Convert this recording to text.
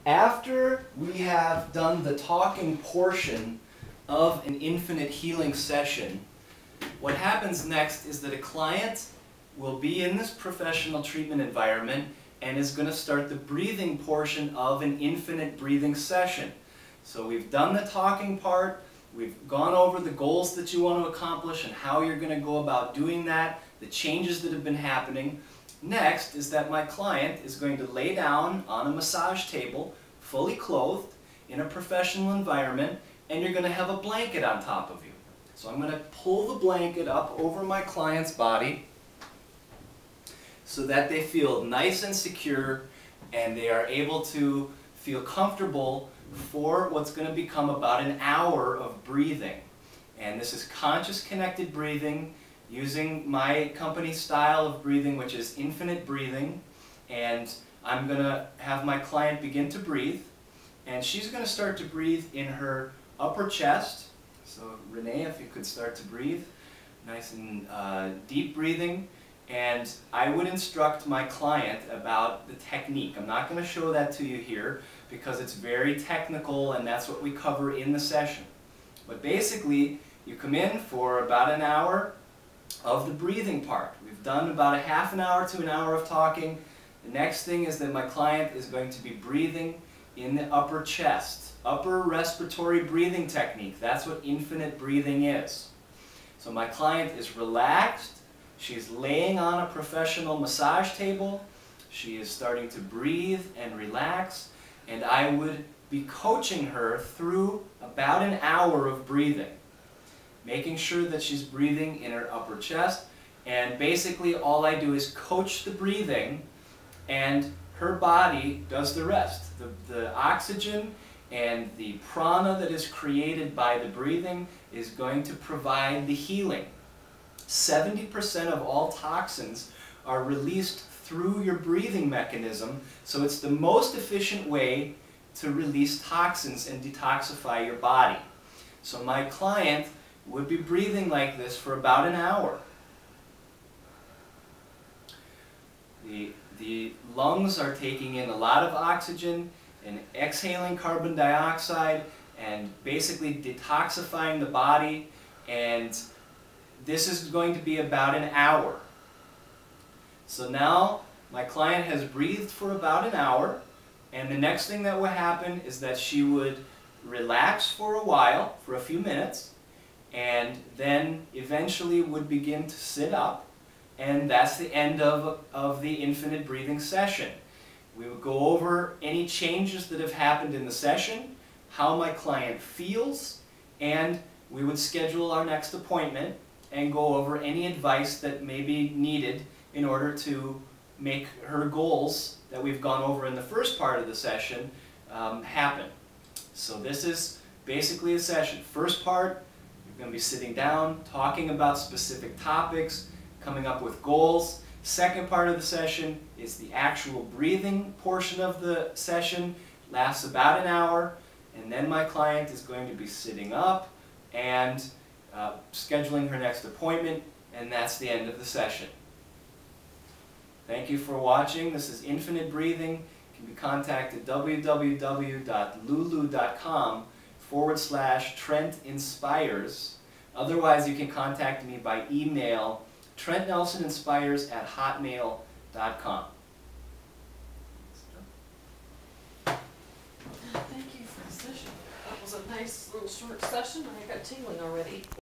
After we have done the talking portion of an infinite healing session, what happens next is that a client will be in this professional treatment environment and is going to start the breathing portion of an infinite breathing session. So we've done the talking part, we've gone over the goals that you want to accomplish and how you're going to go about doing that, the changes that have been happening. Next is that my client is going to lay down on a massage table, fully clothed, in a professional environment, and you're going to have a blanket on top of you. So I'm going to pull the blanket up over my client's body so that they feel nice and secure and they are able to feel comfortable for what's going to become about an hour of breathing. And this is conscious connected breathing using my company style of breathing, which is infinite breathing. And I'm going to have my client begin to breathe, and she's going to start to breathe in her upper chest. So Renee, if you could start to breathe, nice and deep breathing. And I would instruct my client about the technique. I'm not going to show that to you here because it's very technical and that's what we cover in the session. But basically, you come in for about an hour of the breathing part. We've done about a half an hour to an hour of talking. The next thing is that my client is going to be breathing in the upper chest. Upper respiratory breathing technique. That's what infinite breathing is. So my client is relaxed. She's laying on a professional massage table. She is starting to breathe and relax. And I would be coaching her through about an hour of breathing, making sure that she's breathing in her upper chest. And basically all I do is coach the breathing and her body does the rest. The oxygen and the prana that is created by the breathing is going to provide the healing. 70% of all toxins are released through your breathing mechanism, so it's the most efficient way to release toxins and detoxify your body. So my client would be breathing like this for about an hour. The lungs are taking in a lot of oxygen and exhaling carbon dioxide and basically detoxifying the body, and this is going to be about an hour. So now my client has breathed for about an hour, and the next thing that would happen is that she would relax for a while, for a few minutes, and then eventually would begin to sit up, and that's the end of the infinite breathing session. We would go over any changes that have happened in the session, how my client feels, and we would schedule our next appointment and go over any advice that may be needed in order to make her goals that we've gone over in the first part of the session happen. So this is basically a session. First part, you're going to be sitting down, talking about specific topics, coming up with goals. Second part of the session is the actual breathing portion of the session. Lasts about an hour, and then my client is going to be sitting up and scheduling her next appointment, and that's the end of the session. Thank you for watching. This is Infinite Breathing. You can be contacted www.lulu.com/Trent Inspires. Otherwise, you can contact me by email, TrentNelsonInspires@hotmail.com. Thank you for the session. That was a nice little short session. I got tingling already.